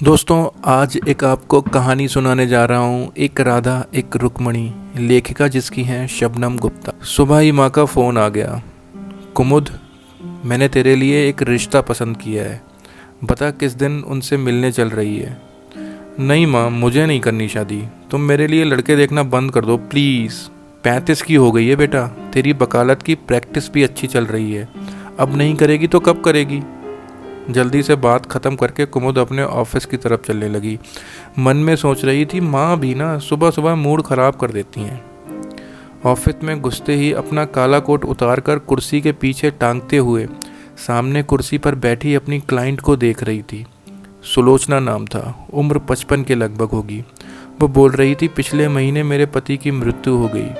दोस्तों, आज एक आपको कहानी सुनाने जा रहा हूँ। एक राधा एक रुक्मणी, लेखिका जिसकी हैं शबनम गुप्ता। सुबह ही माँ का फ़ोन आ गया। कुमुद, मैंने तेरे लिए एक रिश्ता पसंद किया है, बता किस दिन उनसे मिलने चल रही है। नहीं माँ, मुझे नहीं करनी शादी, तुम मेरे लिए लड़के देखना बंद कर दो प्लीज़। 35 की हो गई है बेटा, तेरी वकालत की प्रैक्टिस भी अच्छी चल रही है, अब नहीं करेगी तो कब करेगी। जल्दी से बात ख़त्म करके कुमुद अपने ऑफिस की तरफ चलने लगी। मन में सोच रही थी, माँ भी ना सुबह सुबह मूड ख़राब कर देती हैं। ऑफिस में घुसते ही अपना काला कोट उतार कर कुर्सी के पीछे टांगते हुए सामने कुर्सी पर बैठी अपनी क्लाइंट को देख रही थी। सुलोचना नाम था, उम्र 55 के लगभग होगी। वो बोल रही थी, पिछले महीने मेरे पति की मृत्यु हो गई।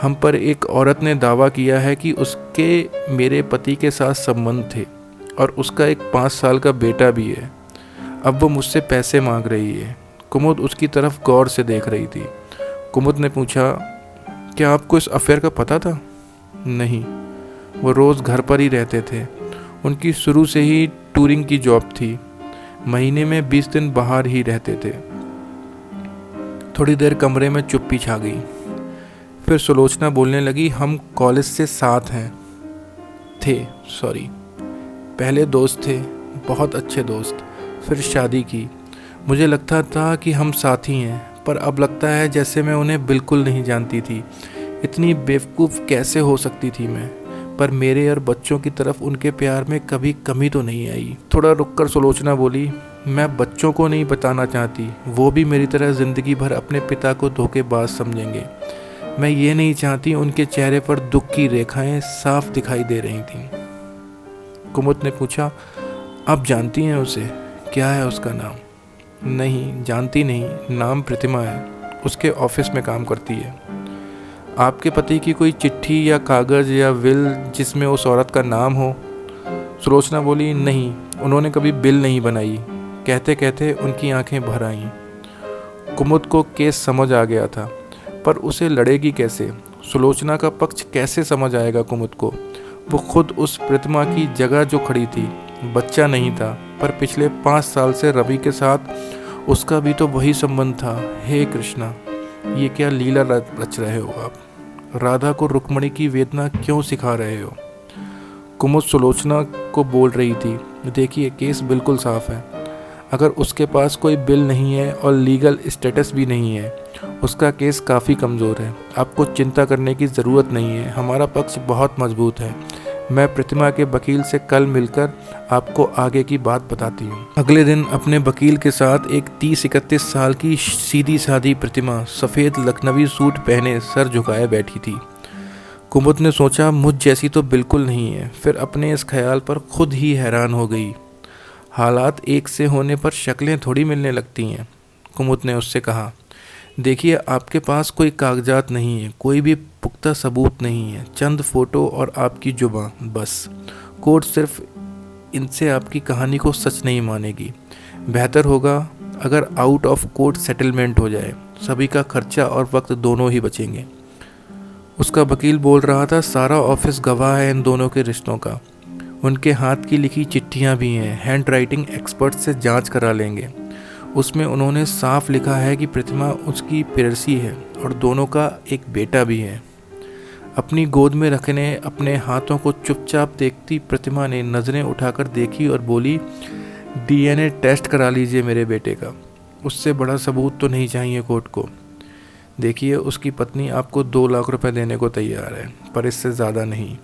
हम पर एक औरत ने दावा किया है कि उसके मेरे पति के साथ संबंध थे और उसका एक 5 साल का बेटा भी है। अब वो मुझसे पैसे मांग रही है। कुमुद उसकी तरफ गौर से देख रही थी। कुमुद ने पूछा, क्या आपको इस अफेयर का पता था? नहीं, वो रोज़ घर पर ही रहते थे। उनकी शुरू से ही टूरिंग की जॉब थी, महीने में 20 दिन बाहर ही रहते थे। थोड़ी देर कमरे में चुप्पी छा गई। फिर सुलोचना बोलने लगी, हम कॉलेज से साथ थे। पहले दोस्त थे, बहुत अच्छे दोस्त। फिर शादी की। मुझे लगता था कि हम साथी हैं, पर अब लगता है जैसे मैं उन्हें बिल्कुल नहीं जानती थी। इतनी बेवकूफ़ कैसे हो सकती थी मैं? पर मेरे और बच्चों की तरफ उनके प्यार में कभी कमी तो नहीं आई। थोड़ा रुककर सुलोचना बोली, मैं बच्चों को नहीं बताना चाहती, वो भी मेरी तरह ज़िंदगी भर अपने पिता को धोखेबाज समझेंगे। मैं ये नहीं चाहती। उनके चेहरे पर दुख की रेखाएं साफ दिखाई दे रही थीं। कुमुद ने पूछा, आप जानती हैं उसे? क्या है उसका नाम? नहीं, जानती नहीं। नाम प्रतिमा है, उसके ऑफिस में काम करती है। आपके पति की कोई चिट्ठी या कागज़ या विल जिसमें उस औरत का नाम हो? सुलोचना बोली, नहीं, उन्होंने कभी बिल नहीं बनाई। कहते कहते उनकी आंखें भर आईं। कुमुद को केस समझ आ गया था, पर उसे लड़ेगी कैसे? सुलोचना का पक्ष कैसे समझ आएगा कुमुद को? वो खुद उस प्रतिमा की जगह जो खड़ी थी। बच्चा नहीं था, पर पिछले 5 साल से रवि के साथ उसका भी तो वही संबंध था। हे कृष्णा, ये क्या लीला रच रहे हो आप? राधा को रुक्मणी की वेदना क्यों सिखा रहे हो? कुमुद सुलोचना को बोल रही थी, देखिए केस बिल्कुल साफ है। अगर उसके पास कोई बिल नहीं है और लीगल स्टेटस भी नहीं है, उसका केस काफ़ी कमज़ोर है। आपको चिंता करने की ज़रूरत नहीं है, हमारा पक्ष बहुत मजबूत है। मैं प्रतिमा के वकील से कल मिलकर आपको आगे की बात बताती हूँ। अगले दिन अपने वकील के साथ एक 30-31 साल की सीधी सादी प्रतिमा सफ़ेद लखनवी सूट पहने सर झुकाए बैठी थी। कुमुद ने सोचा, मुझ जैसी तो बिल्कुल नहीं है। फिर अपने इस ख्याल पर खुद ही हैरान हो गई। हालात एक से होने पर शक्लें थोड़ी मिलने लगती हैं। कुमुद ने उससे कहा, देखिए आपके पास कोई कागजात नहीं है, कोई भी पुख्ता सबूत नहीं है, चंद फ़ोटो और आपकी जुबान बस। कोर्ट सिर्फ इनसे आपकी कहानी को सच नहीं मानेगी। बेहतर होगा अगर आउट ऑफ कोर्ट सेटलमेंट हो जाए, सभी का खर्चा और वक्त दोनों ही बचेंगे। उसका वकील बोल रहा था, सारा ऑफिस गवाह है इन दोनों के रिश्तों का। उनके हाथ की लिखी चिट्ठियाँ भी हैं, हैंड राइटिंग एक्सपर्ट से जांच करा लेंगे। उसमें उन्होंने साफ लिखा है कि प्रतिमा उसकी प्रेयसी है और दोनों का एक बेटा भी है। अपनी गोद में रखने अपने हाथों को चुपचाप देखती प्रतिमा ने नज़रें उठाकर देखी और बोली, डीएनए टेस्ट करा लीजिए मेरे बेटे का। उससे बड़ा सबूत तो नहीं चाहिए कोर्ट को। देखिए, उसकी पत्नी आपको 2 लाख रुपए देने को तैयार है, पर इससे ज़्यादा नहीं।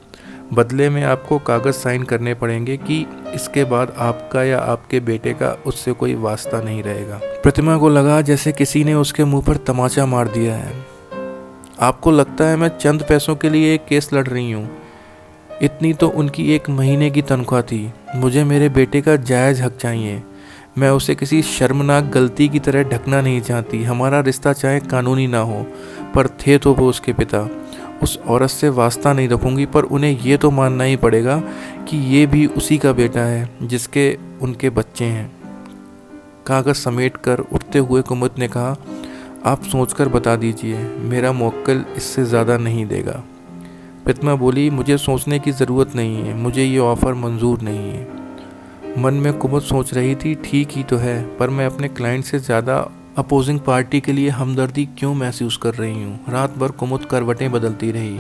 बदले में आपको कागज़ साइन करने पड़ेंगे कि इसके बाद आपका या आपके बेटे का उससे कोई वास्ता नहीं रहेगा। प्रतिमा को लगा जैसे किसी ने उसके मुंह पर तमाचा मार दिया है। आपको लगता है मैं चंद पैसों के लिए एक केस लड़ रही हूँ? इतनी तो उनकी 1 महीने की तनख्वाह थी। मुझे मेरे बेटे का जायज़ हक चाहिए। मैं उसे किसी शर्मनाक गलती की तरह ढकना नहीं चाहती। हमारा रिश्ता चाहे कानूनी ना हो, पर थे तो वो उसके पिता। उस औरत से वास्ता नहीं रखूंगी, पर उन्हें ये तो मानना ही पड़ेगा कि ये भी उसी का बेटा है जिसके उनके बच्चे हैं। कागज़ समेट कर उठते हुए कुमुद ने कहा, आप सोचकर बता दीजिए, मेरा मुवक्किल इससे ज़्यादा नहीं देगा। प्रतिमा बोली, मुझे सोचने की ज़रूरत नहीं है, मुझे ये ऑफ़र मंजूर नहीं है। मन में कुमुद सोच रही थी, ठीक ही तो है, पर मैं अपने क्लाइंट से ज़्यादा अपोजिंग पार्टी के लिए हमदर्दी क्यों महसूस कर रही हूँ। रात भर कुमुद करवटें बदलती रही,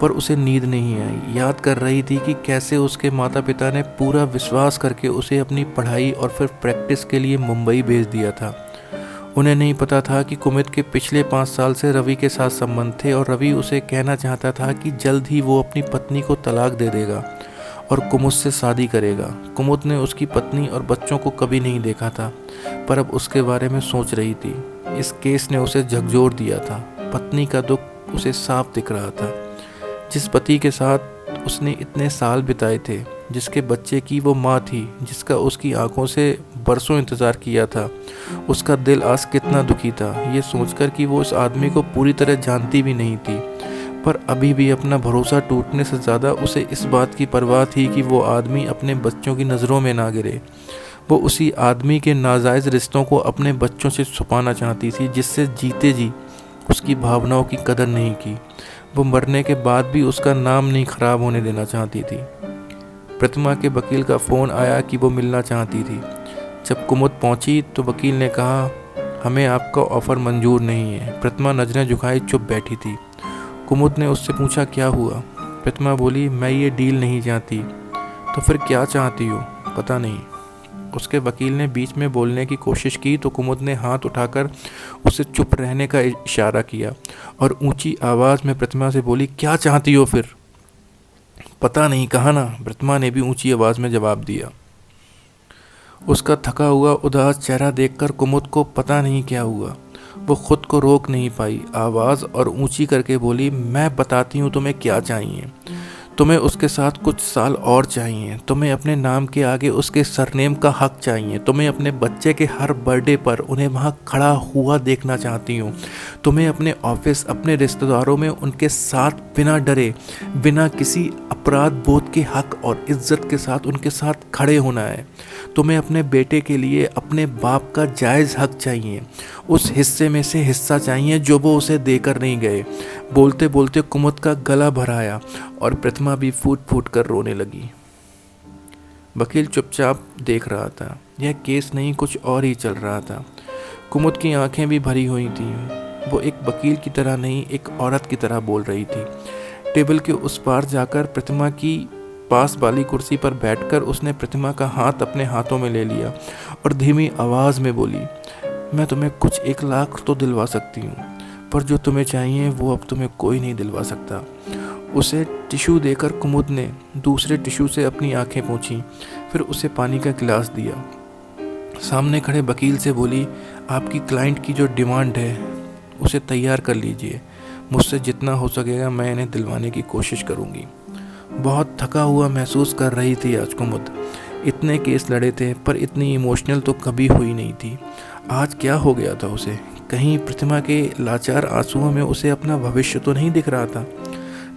पर उसे नींद नहीं आई। याद कर रही थी कि कैसे उसके माता पिता ने पूरा विश्वास करके उसे अपनी पढ़ाई और फिर प्रैक्टिस के लिए मुंबई भेज दिया था। उन्हें नहीं पता था कि कुमुद के पिछले 5 साल से रवि के साथ संबंध थे और रवि उसे कहना चाहता था कि जल्द ही वो अपनी पत्नी को तलाक दे देगा और कुमुद से शादी करेगा। कुमुद ने उसकी पत्नी और बच्चों को कभी नहीं देखा था, पर अब उसके बारे में सोच रही थी। इस केस ने उसे झकझोर दिया था। पत्नी का दुख उसे साफ दिख रहा था। जिस पति के साथ उसने इतने साल बिताए थे, जिसके बच्चे की वो माँ थी, जिसका उसकी आंखों से बरसों इंतज़ार किया था, उसका दिल आज कितना दुखी था, ये सोचकर कि वो उस आदमी को पूरी तरह जानती भी नहीं थी। पर अभी भी अपना भरोसा टूटने से ज़्यादा उसे इस बात की परवाह थी कि वो आदमी अपने बच्चों की नज़रों में ना गिरे। वो उसी आदमी के नाजायज़ रिश्तों को अपने बच्चों से छुपाना चाहती थी, जिससे जीते जी उसकी भावनाओं की कदर नहीं की। वो मरने के बाद भी उसका नाम नहीं खराब होने देना चाहती थी। प्रतिमा के वकील का फ़ोन आया कि वो मिलना चाहती थी। जब कुमुद पहुंची तो वकील ने कहा, हमें आपका ऑफ़र मंजूर नहीं है। प्रतिमा नज़रें झुकाए चुप बैठी थी। कुमुद ने उससे पूछा, क्या हुआ? प्रतिमा बोली, मैं ये डील नहीं चाहती। तो फिर क्या चाहती हो? पता नहीं। उसके वकील ने बीच में बोलने की कोशिश की तो कुमुद ने हाथ उठाकर उसे चुप रहने का इशारा किया और ऊंची आवाज़ में प्रतिमा से बोली, क्या चाहती हो फिर? पता नहीं, कहा ना। प्रतिमा ने भी ऊंची आवाज़ में जवाब दिया। उसका थका हुआ उदास चेहरा देखकर कुमुद को पता नहीं क्या हुआ। वो खुद को रोक नहीं पाई, आवाज़ और ऊंची करके बोली, मैं बताती हूँ तुम्हें क्या चाहिए। तुम्हें उसके साथ कुछ साल और चाहिए। तुम्हें अपने नाम के आगे उसके सरनेम का हक चाहिए। तुम्हें अपने बच्चे के हर बर्थडे पर उन्हें वहाँ खड़ा हुआ देखना चाहती हूँ। तुम्हें अपने ऑफिस, अपने रिश्तेदारों में उनके साथ बिना डरे, बिना किसी अपराध बोध के हक और इज्जत के साथ उनके साथ खड़े होना है। तुम्हें अपने बेटे के लिए अपने बाप का जायज़ हक चाहिए। उस हिस्से में से हिस्सा चाहिए जो वो उसे देकर नहीं गए। बोलते बोलते कुमुद का गला भर आया और प्रतिमा भी फूट फूट कर रोने लगी। वकील चुपचाप देख रहा था। यह केस नहीं, कुछ और ही चल रहा था। कुमुद की आंखें भी भरी हुई थीं। वो एक वकील की तरह नहीं, एक औरत की तरह बोल रही थी। टेबल के उस पार जाकर प्रतिमा की पास वाली कुर्सी पर बैठकर उसने प्रतिमा का हाथ अपने हाथों में ले लिया और धीमी आवाज़ में बोली, मैं तुम्हें कुछ 1 लाख तो दिलवा सकती हूँ, पर जो तुम्हें चाहिए वो अब तुम्हें कोई नहीं दिलवा सकता। उसे टिश्यू देकर कुमुद ने दूसरे टिश्यू से अपनी आंखें पोंछीं, फिर उसे पानी का गिलास दिया। सामने खड़े वकील से बोली, आपकी क्लाइंट की जो डिमांड है उसे तैयार कर लीजिए। मुझसे जितना हो सकेगा मैं इन्हें दिलवाने की कोशिश करूँगी। बहुत थका हुआ महसूस कर रही थी आज कुमुद। इतने केस लड़े थे पर इतनी इमोशनल तो कभी हुई नहीं थी। आज क्या हो गया था उसे? कहीं प्रतिमा के लाचार आंसुओं में उसे अपना भविष्य तो नहीं दिख रहा था?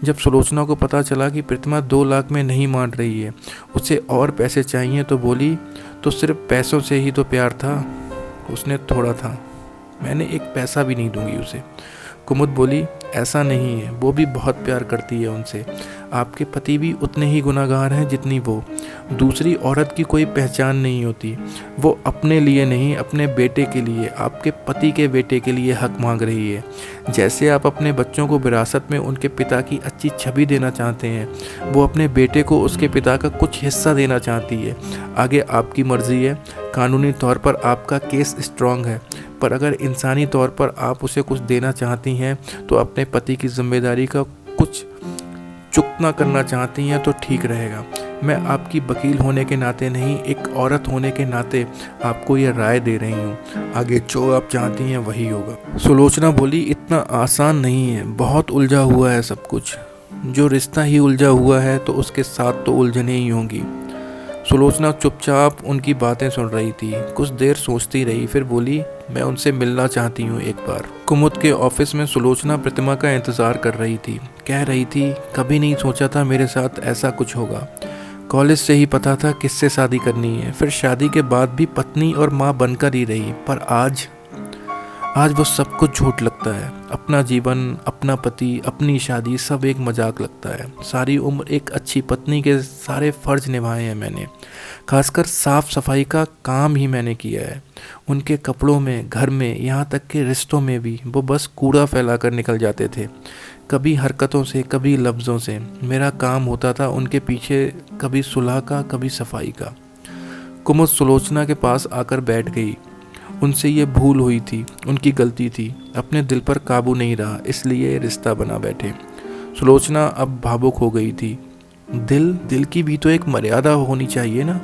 जब सुलोचना को पता चला कि प्रतिमा 2 लाख में नहीं मान रही है, उसे और पैसे चाहिए, तो बोली, तो सिर्फ पैसों से ही तो प्यार था? उसने थोड़ा था, मैंने 1 पैसा भी नहीं दूंगी उसे। कुमुद बोली, ऐसा नहीं है, वो भी बहुत प्यार करती है उनसे। आपके पति भी उतने ही गुनहगार हैं जितनी वो। दूसरी औरत की कोई पहचान नहीं होती। वो अपने लिए नहीं, अपने बेटे के लिए, आपके पति के बेटे के लिए हक मांग रही है। जैसे आप अपने बच्चों को विरासत में उनके पिता की अच्छी छवि देना चाहते हैं, वो अपने बेटे को उसके पिता का कुछ हिस्सा देना चाहती है। आगे आपकी मर्जी है। कानूनी तौर पर आपका केस स्ट्रांग है, पर अगर इंसानी तौर पर आप उसे कुछ देना चाहती हैं तो अपने पति की जिम्मेदारी का कुछ चुकना करना चाहती हैं तो ठीक रहेगा। मैं आपकी वकील होने के नाते नहीं, एक औरत होने के नाते आपको यह राय दे रही हूँ। आगे जो आप चाहती हैं वही होगा। सुलोचना बोली, इतना आसान नहीं है, बहुत उलझा हुआ है सब कुछ। जो रिश्ता ही उलझा हुआ है तो उसके साथ तो उलझने ही होंगी। सुलोचना चुपचाप उनकी बातें सुन रही थी। कुछ देर सोचती रही, फिर बोली, मैं उनसे मिलना चाहती हूँ एक बार। कुमुद के ऑफिस में सुलोचना प्रतिमा का इंतज़ार कर रही थी। कह रही थी, कभी नहीं सोचा था मेरे साथ ऐसा कुछ होगा। कॉलेज से ही पता था किससे शादी करनी है, फिर शादी के बाद भी पत्नी और माँ बनकर ही रही, पर आज वो सब कुछ झूठ लगता है। अपना जीवन, अपना पति, अपनी शादी सब एक मजाक लगता है। सारी उम्र एक अच्छी पत्नी के सारे फ़र्ज निभाए हैं मैंने। खासकर साफ़ सफाई का काम ही मैंने किया है। उनके कपड़ों में, घर में, यहाँ तक कि रिश्तों में भी वो बस कूड़ा फैला कर निकल जाते थे। कभी हरकतों से, कभी लफ्ज़ों से। मेरा काम होता था उनके पीछे, कभी सुलह का, कभी सफाई का। कुमुद सुलोचना के पास आकर बैठ गई। उनसे ये भूल हुई थी, उनकी गलती थी। अपने दिल पर काबू नहीं रहा, इसलिए रिश्ता बना बैठे। सुलोचना अब भावुक हो गई थी। दिल की भी तो एक मर्यादा होनी चाहिए ना।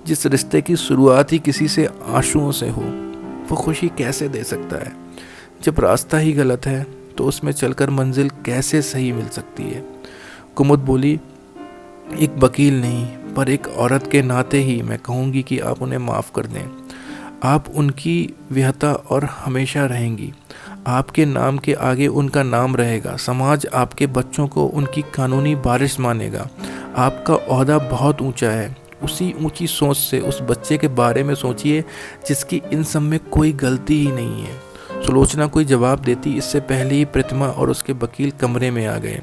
जिस रिश्ते की शुरुआत ही किसी से आंसुओं से हो, वो खुशी कैसे दे सकता है? जब रास्ता ही गलत है तो उसमें चलकर मंजिल कैसे सही मिल सकती है? कुमुद बोली, एक वकील नहीं पर एक औरत के नाते ही मैं कहूँगी कि आप उन्हें माफ़ कर दें। आप उनकी विहता और हमेशा रहेंगी। आपके नाम के आगे उनका नाम रहेगा। समाज आपके बच्चों को उनकी कानूनी वारिस मानेगा। आपका ओहदा बहुत ऊंचा है। उसी ऊंची सोच से उस बच्चे के बारे में सोचिए जिसकी इन सब में कोई गलती ही नहीं है। सुलोचना कोई जवाब देती इससे पहले ही प्रतिमा और उसके वकील कमरे में आ गए।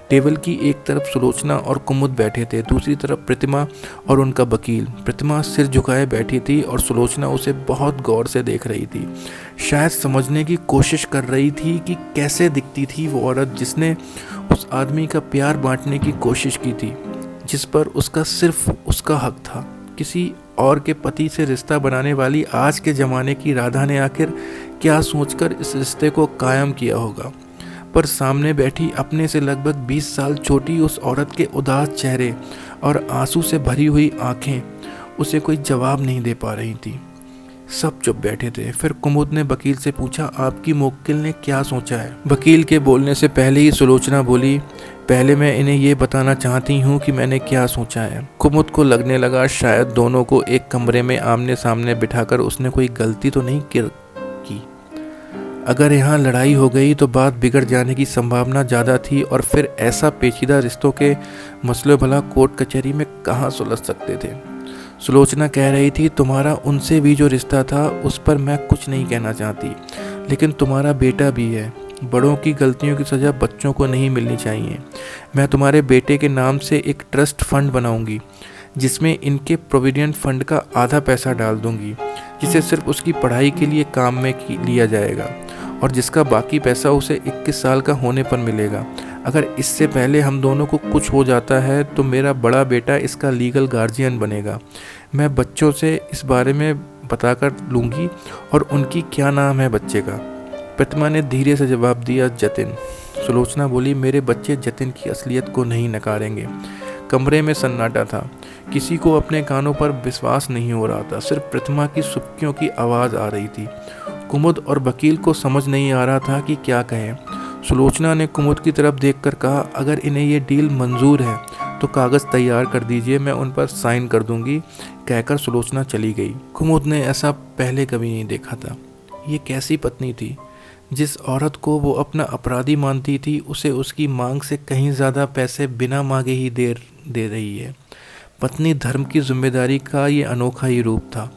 टेबल की एक तरफ सुलोचना और कुमुद बैठे थे, दूसरी तरफ प्रतिमा और उनका वकील। प्रतिमा सिर झुकाए बैठी थी और सुलोचना उसे बहुत गौर से देख रही थी। शायद समझने की कोशिश कर रही थी कि कैसे दिखती थी वो औरत जिसने उस आदमी का प्यार बांटने की कोशिश की थी, जिस पर उसका सिर्फ उसका हक था। किसी और के पति से रिश्ता बनाने वाली आज के ज़माने की राधा ने आखिर क्या सोचकर इस रिश्ते को कायम किया होगा? पर सामने बैठी अपने से लगभग 20 साल छोटी उस औरत के उदास चेहरे और आंसू से भरी हुई आंखें उसे कोई जवाब नहीं दे पा रही थी। सब चुप बैठे थे। फिर कुमुद ने वकील से पूछा, आपकी मुवक्किल ने क्या सोचा है? वकील के बोलने से पहले ही सुलोचना बोली, पहले मैं इन्हें ये बताना चाहती हूँ कि मैंने क्या सोचा है। कुमुद को लगने लगा शायद दोनों को एक कमरे में आमने सामने बिठाकर उसने कोई गलती तो नहीं की। अगर यहाँ लड़ाई हो गई तो बात बिगड़ जाने की संभावना ज़्यादा थी और फिर ऐसा पेचीदा रिश्तों के मसले भला कोर्ट कचहरी में कहाँ सुलझ सकते थे। सुलोचना कह रही थी, तुम्हारा उनसे भी जो रिश्ता था उस पर मैं कुछ नहीं कहना चाहती, लेकिन तुम्हारा बेटा भी है। बड़ों की गलतियों की सज़ा बच्चों को नहीं मिलनी चाहिए। मैं तुम्हारे बेटे के नाम से एक ट्रस्ट फंड बनाऊंगी जिसमें इनके प्रोविडेंट फंड का आधा पैसा डाल दूंगी, जिसे सिर्फ उसकी पढ़ाई के लिए काम में लिया जाएगा और जिसका बाकी पैसा उसे 21 साल का होने पर मिलेगा। अगर इससे पहले हम दोनों को कुछ हो जाता है तो मेरा बड़ा बेटा इसका लीगल गार्जियन बनेगा। मैं बच्चों से इस बारे में बताकर लूँगी। और उनकी क्या नाम है बच्चे का? प्रतिमा ने धीरे से जवाब दिया, जतिन। सुलोचना बोली, मेरे बच्चे जतिन की असलियत को नहीं नकारेंगे। कमरे में सन्नाटा था। किसी को अपने कानों पर विश्वास नहीं हो रहा था। सिर्फ प्रतिमा की सुक्कियों की आवाज़ आ रही थी। कुमुद और वकील को समझ नहीं आ रहा था कि क्या कहें। सुलोचना ने कुमुद की तरफ देखकर कहा, अगर इन्हें ये डील मंजूर है तो कागज़ तैयार कर दीजिए, मैं उन पर साइन कर दूंगी। कहकर सुलोचना चली गई। कुमुद ने ऐसा पहले कभी नहीं देखा था। ये कैसी पत्नी थी? जिस औरत को वो अपना अपराधी मानती थी उसे उसकी मांग से कहीं ज़्यादा पैसे बिना मांगे ही दे रही है। पत्नी धर्म की जिम्मेदारी का ये अनोखा ही रूप था।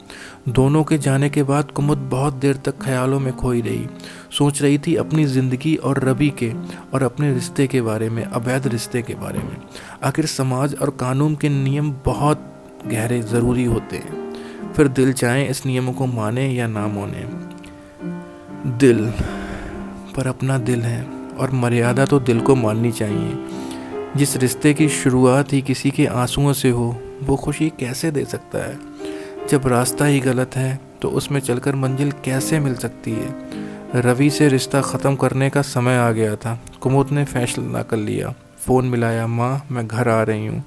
दोनों के जाने के बाद कुमुद बहुत देर तक ख्यालों में खोई रही। सोच रही थी अपनी ज़िंदगी और रवि के और अपने रिश्ते के बारे में, अवैध रिश्ते के बारे में। आखिर समाज और कानून के नियम बहुत गहरे ज़रूरी होते हैं। फिर दिल चाहे इस नियमों को माने या ना माने। दिल पर अपना दिल है और मर्यादा तो दिल को माननी चाहिए। जिस रिश्ते की शुरुआत ही किसी के आंसुओं से हो, वो खुशी कैसे दे सकता है? जब रास्ता ही गलत है तो उसमें चलकर मंजिल कैसे मिल सकती है? रवि से रिश्ता ख़त्म करने का समय आ गया था। कुमुद ने फैसला कर लिया। फ़ोन मिलाया, माँ मैं घर आ रही हूँ।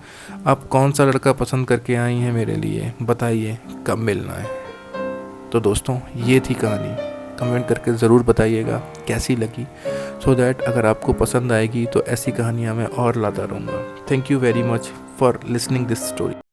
आप कौन सा लड़का पसंद करके आई हैं मेरे लिए? बताइए कब मिलना है? तो दोस्तों, ये थी कहानी। कमेंट करके ज़रूर बताइएगा कैसी लगी, सो दैट अगर आपको पसंद आएगी तो ऐसी कहानियाँ मैं और लाता रहूँगा। Thank you very much for listening this story.